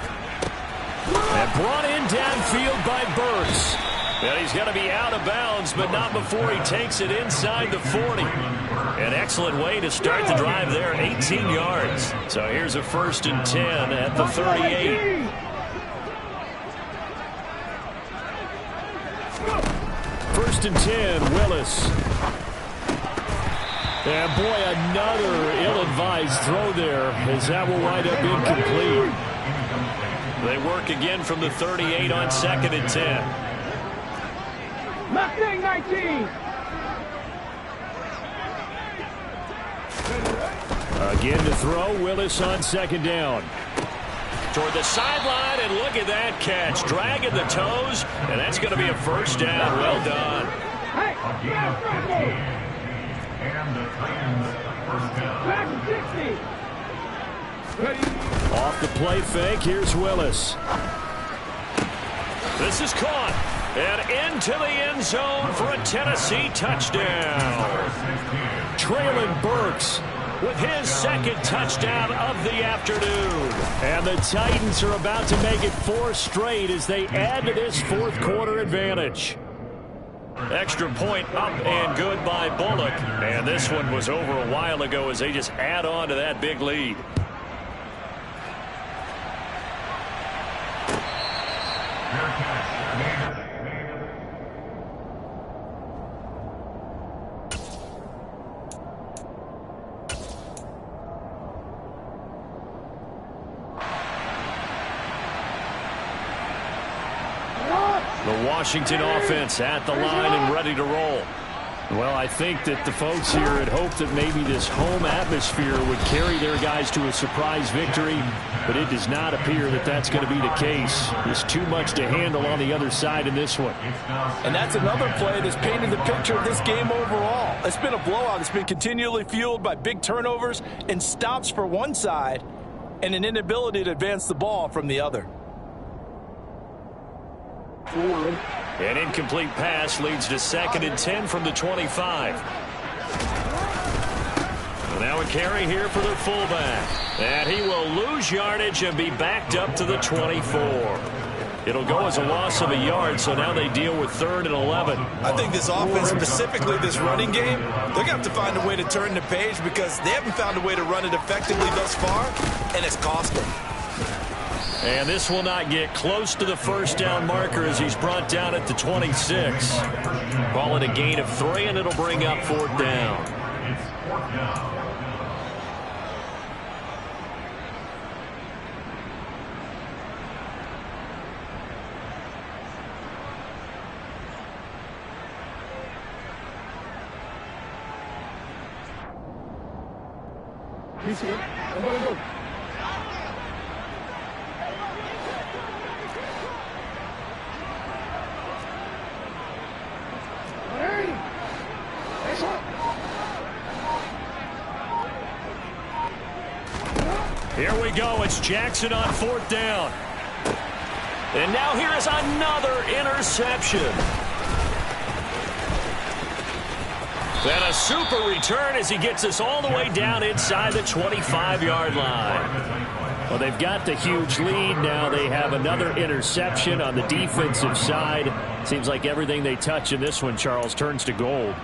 And brought in downfield by Burks. And he's got to be out of bounds, but not before he takes it inside the 40. An excellent way to start the drive there, 18 yards. So here's a 1st and 10 at the 38. First and 10, Willis. And boy, another ill-advised throw there, as that will wind up incomplete. They work again from the 38 on 2nd and 10. Mustang 19. Again to throw, Willis on 2nd down. Toward the sideline, and look at that catch. Dragging the toes, and that's going to be a 1st down. Well done. Off the play fake, here's Willis. This is caught. And into the end zone for a Tennessee touchdown. Traylon Burks with his 2nd touchdown of the afternoon. And the Titans are about to make it 4 straight as they add to this 4th quarter advantage. Extra point up and good by Bullock. And this one was over a while ago as they just add on to that big lead. The Washington offense at the line and ready to roll. Well, I think that the folks here had hoped that maybe this home atmosphere would carry their guys to a surprise victory, but it does not appear that that's going to be the case. There's too much to handle on the other side in this one. And that's another play that's painted the picture of this game overall. It's been a blowout. It's been continually fueled by big turnovers and stops for one side and an inability to advance the ball from the other. An incomplete pass leads to 2nd and 10 from the 25. Well, now a carry here for their fullback. And he will lose yardage and be backed up to the 24. It'll go as a loss of a yard, so now they deal with 3rd and 11. I think this offense, specifically this running game, they're going to have to find a way to turn the page because they haven't found a way to run it effectively thus far, and it's cost them. And this will not get close to the 1st down marker as he's brought down at the 26. Call it a gain of 3, and it'll bring up 4th down. Here we go. It's Jackson on 4th down. And now here is another interception. And a super return as he gets us all the way down inside the 25-yard line. Well, they've got the huge lead. Now they have another interception on the defensive side. Seems like everything they touch in this one, Charles, turns to gold.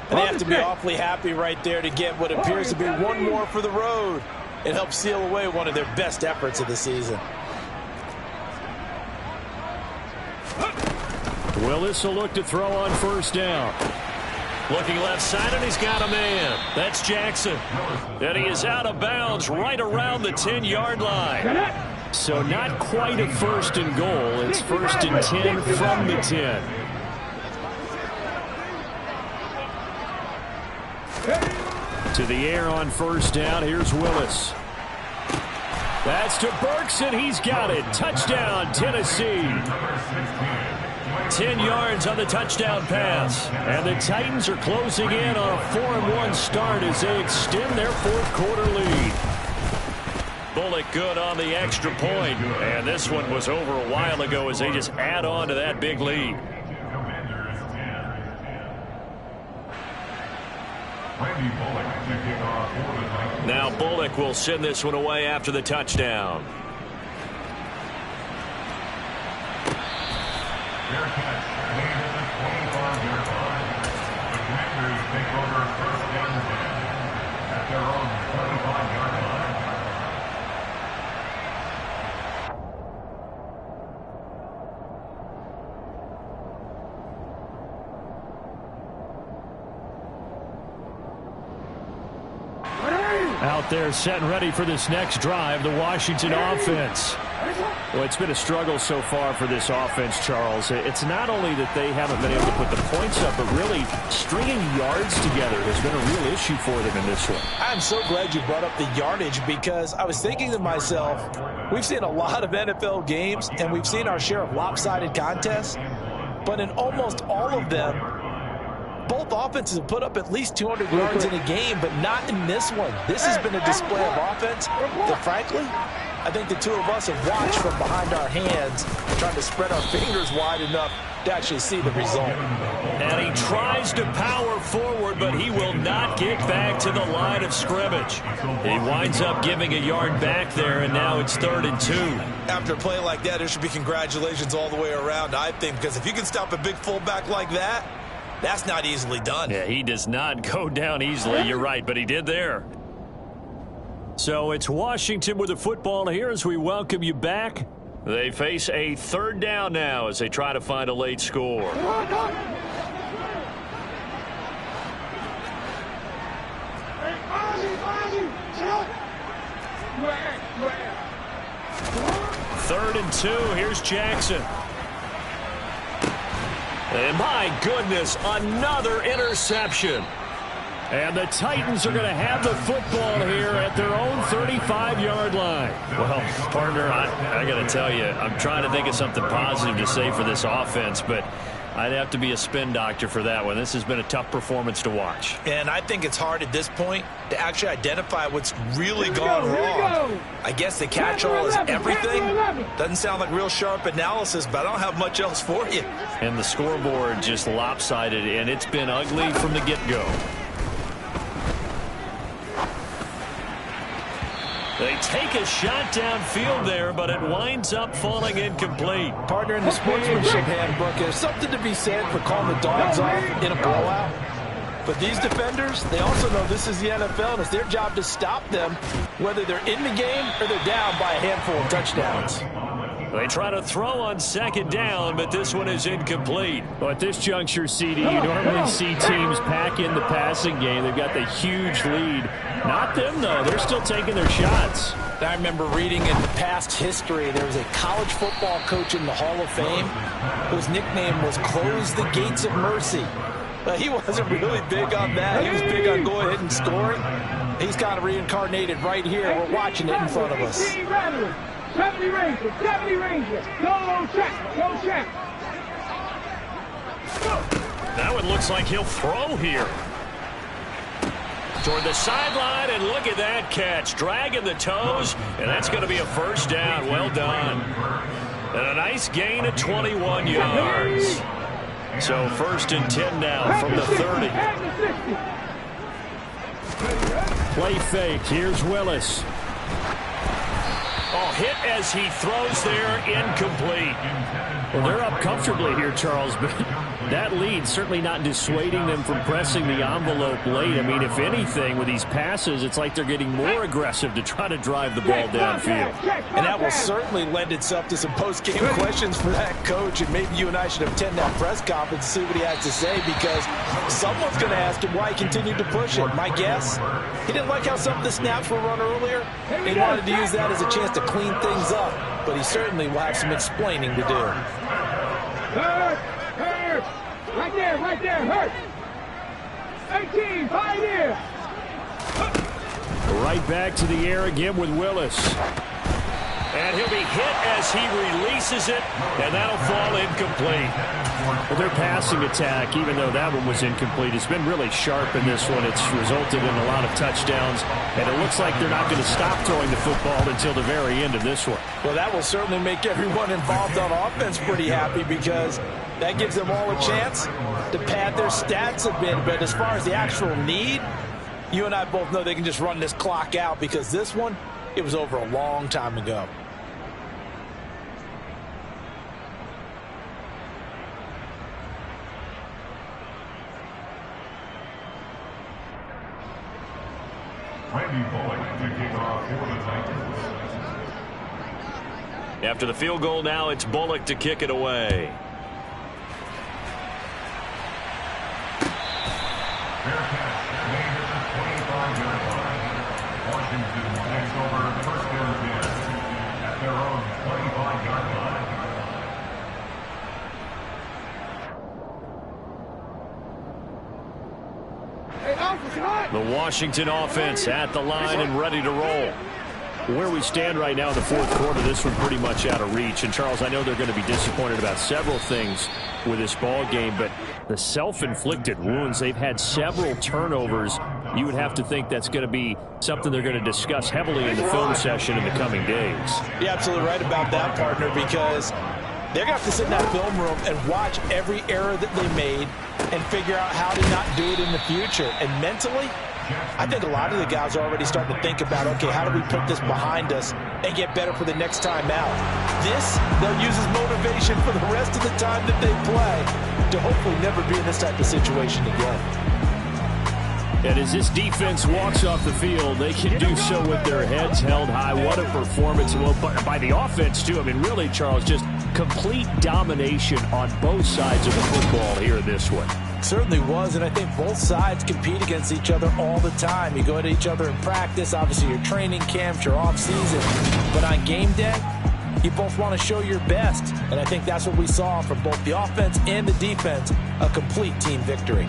And they have to be awfully happy right there to get what appears to be one more for the road. It helps seal away one of their best efforts of the season. Willis will look to throw on 1st down. Looking left side, and he's got a man. That's Jackson. And he is out of bounds right around the 10-yard line. So not quite a 1st and goal. It's 1st and 10 from the 10. To the air on 1st down. Here's Willis. That's to Burks, and he's got it. Touchdown, Tennessee. 10 yards on the touchdown pass. And the Titans are closing in on a 4-1 start as they extend their 4th quarter lead. Bullock good on the extra point. And this one was over a while ago as they just add on to that big lead. Now Bullock will send this one away after the touchdown. Their catch made at the 25-yard line. The Commanders take over 1st and 10 at their own 25-yard line. Out there set and ready for this next drive, the Washington offense. Well, it's been a struggle so far for this offense, Charles. It's not only that they haven't been able to put the points up, but really stringing yards together has been a real issue for them in this one. I'm so glad you brought up the yardage because I was thinking to myself, we've seen a lot of NFL games and we've seen our share of lopsided contests, but in almost all of them, both offenses have put up at least 200 yards in a game, but not in this one. This has been a display of offense that, frankly, I think the two of us have watched from behind our hands, trying to spread our fingers wide enough to actually see the result. And he tries to power forward, but he will not get back to the line of scrimmage. He winds up giving a yard back there, and now it's 3rd and 2. After a play like that, there should be congratulations all the way around, I think, because if you can stop a big fullback like that, that's not easily done. Yeah, he does not go down easily. You're right, but he did there. So it's Washington with the football here as we welcome you back. They face a 3rd down now as they try to find a late score. Third and 2. Here's Jackson. And my goodness, another interception. And the Titans are going to have the football here at their own 35-yard line. Well, partner, I got to tell you, I'm trying to think of something positive to say for this offense, but I'd have to be a spin doctor for that one. This has been a tough performance to watch. And I think it's hard at this point to actually identify what's really gone wrong. I guess the catch-all is everything. Doesn't sound like real sharp analysis, but I don't have much else for you. And the scoreboard just lopsided, and it's been ugly from the get-go. They take a shot downfield there, but it winds up falling incomplete. Partner, in the sportsmanship handbook, there's something to be said for calling the dogs off in a blowout. But these defenders, they also know this is the NFL, and it's their job to stop them, whether they're in the game or they're down by a handful of touchdowns. They try to throw on 2nd down, but this one is incomplete. Well, at this juncture, CD, you normally see teams pack in the passing game. They've got the huge lead. Not them, though. They're still taking their shots. I remember reading in the past history, there was a college football coach in the Hall of Fame whose nickname was Close the Gates of Mercy. He wasn't really big on that. He was big on going ahead and scoring. He's kind of reincarnated right here. We're watching it in front of us. 70 Rangers, 70 Rangers. Go check, go check. That one looks like he'll throw here. toward the sideline, and look at that catch. Dragging the toes, and that's going to be a first down. Well done. And a nice gain of 21 yards. So 1st and 10 now from the 30. Play fake. Here's Willis. Oh, hit as he throws there, incomplete. Well, they're up comfortably here, Charles, but that lead certainly not dissuading them from pressing the envelope late. I mean, if anything, with these passes, it's like they're getting more aggressive to try to drive the ball downfield. And that will certainly lend itself to some post-game questions for that coach, and maybe you and I should attend that press conference and see what he has to say, because someone's going to ask him why he continued to push it. My guess, he didn't like how some of the snaps were run earlier. He wanted to use that as a chance to clean things up, but he certainly will have some explaining to do. Hurt! Right there, hurt! 18, pioneer! Right back to the air again with Willis. And he'll be hit as he releases it, and that'll fall incomplete. Well, their passing attack, even though that one was incomplete, has been really sharp in this one. It's resulted in a lot of touchdowns, and it looks like they're not going to stop throwing the football until the very end of this one. Well, that will certainly make everyone involved on offense pretty happy, because that gives them all a chance to pad their stats a bit. But as far as the actual need, you and I both know they can just run this clock out, because this one, it was over a long time ago. After the field goal now, it's Bullock to kick it away. Washington takes over 1st and 10 at their own 25-yard line. The Washington offense at the line and ready to roll. Where we stand right now in the 4th quarter, this one pretty much out of reach. And, Charles, I know they're going to be disappointed about several things with this ball game, but the self-inflicted wounds, they've had several turnovers. You would have to think that's going to be something they're going to discuss heavily in the film session in the coming days. You're absolutely right about that, partner, because they're going to have to sit in that film room and watch every error that they made and figure out how to not do it in the future. And mentally, I think a lot of the guys are already starting to think about, okay, how do we put this behind us and get better for the next time out? This, they'll use as motivation for the rest of the time that they play to hopefully never be in this type of situation again. And as this defense walks off the field, they can do so with their heads held high. What a performance. Well, by the offense, too. I mean, really, Charles, just complete domination on both sides of the football here in this one. Certainly was, and I think both sides compete against each other all the time. You go at each other in practice, obviously your training camps, your off-season, but on game day, you both want to show your best, and I think that's what we saw from both the offense and the defense, a complete team victory.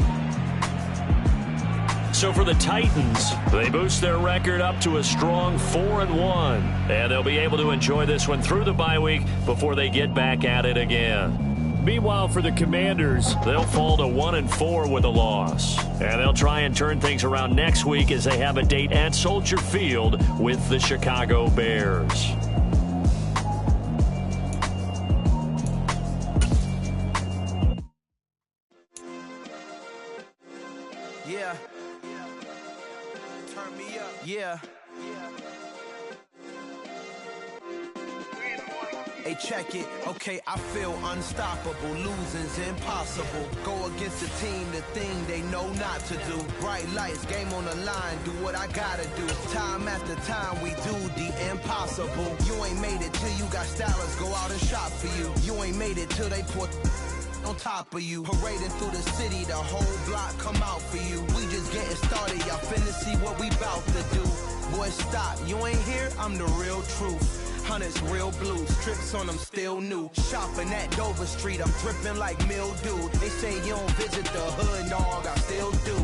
So for the Titans, they boost their record up to a strong 4-1, and they'll be able to enjoy this one through the bye week before they get back at it again. Meanwhile, for the Commanders, they'll fall to 1-4 with a loss. And they'll try and turn things around next week as they have a date at Soldier Field with the Chicago Bears. Yeah. Turn me up. Yeah. Hey, check it. Okay, I feel unstoppable. Losing's impossible. Go against a team, the thing they know not to do. Bright lights, game on the line, do what I gotta do. Time after time, we do the impossible. You ain't made it till you got stylers go out and shop for you. You ain't made it till they put on top of you. Parading through the city, the whole block come out for you. We just getting started, y'all finna see what we bout to do. Boy, stop, you ain't here, I'm the real truth. Hunters, real blue, strips on them still new. Shopping at Dover Street, I'm dripping like mildew. They say you don't visit the hood, dog, I still do.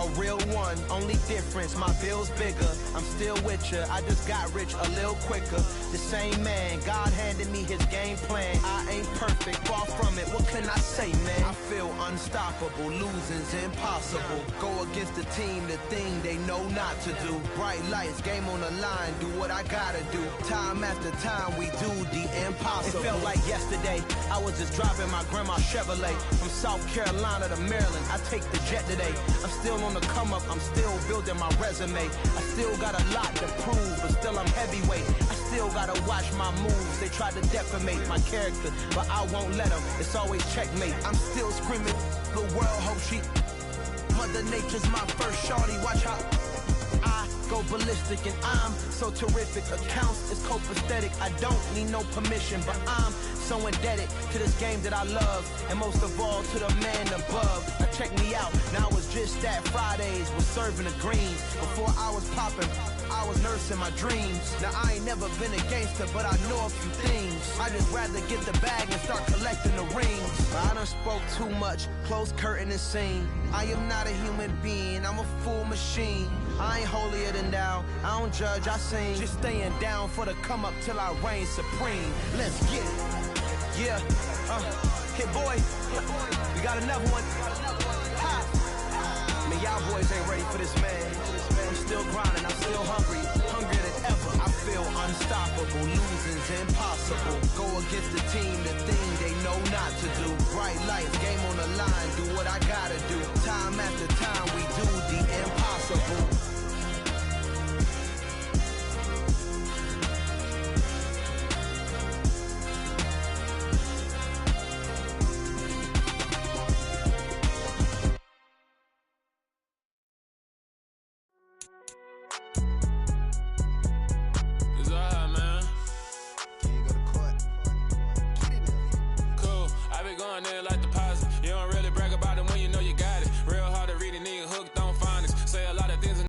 A real one, only difference, my bill's bigger. I'm still with ya, I just got rich a little quicker. The same man, God handed me his game plan. I ain't perfect, far from it, what can I say, man? I feel unstoppable, losing's impossible. Go against the team, the thing they know not to do. Bright lights, game on the line, do what I gotta do. Time after time, we do the impossible. It felt like yesterday, I was just driving my grandma's Chevrolet. From South Carolina to Maryland, I take the jet today. I'm still on the come up, I'm still building my resume. I still got a lot to prove, but still I'm heavyweight. I still gotta watch my moves. They tried to defamate my character, but I won't let them. It's always checkmate. I'm still screaming, the world hope she. Mother Nature's my first shorty, watch how I go ballistic and I'm so terrific. Accounts is copacetic, I don't need no permission, but I'm so indebted to this game that I love, and most of all to the man above. Now check me out, now it's just that Fridays was serving the greens. Before I was popping, I was nursing my dreams. Now I ain't never been a gangster, but I know a few things. I just rather get the bag and start collecting the rings. But I done spoke too much, close curtain and scene. I am not a human being, I'm a full machine. I ain't holier than thou, I don't judge, I sing. Just staying down for the come up till I reign supreme. Let's get it. Yeah, hit boy, we got another one. Ha. Man, y'all boys ain't ready for this, man. I'm still grinding, I'm still hungry, hungrier than ever. I feel unstoppable, losing's impossible. Go against the team, the thing they know not to do. Bright lights, game on the line, do what I gotta do. Time after time, we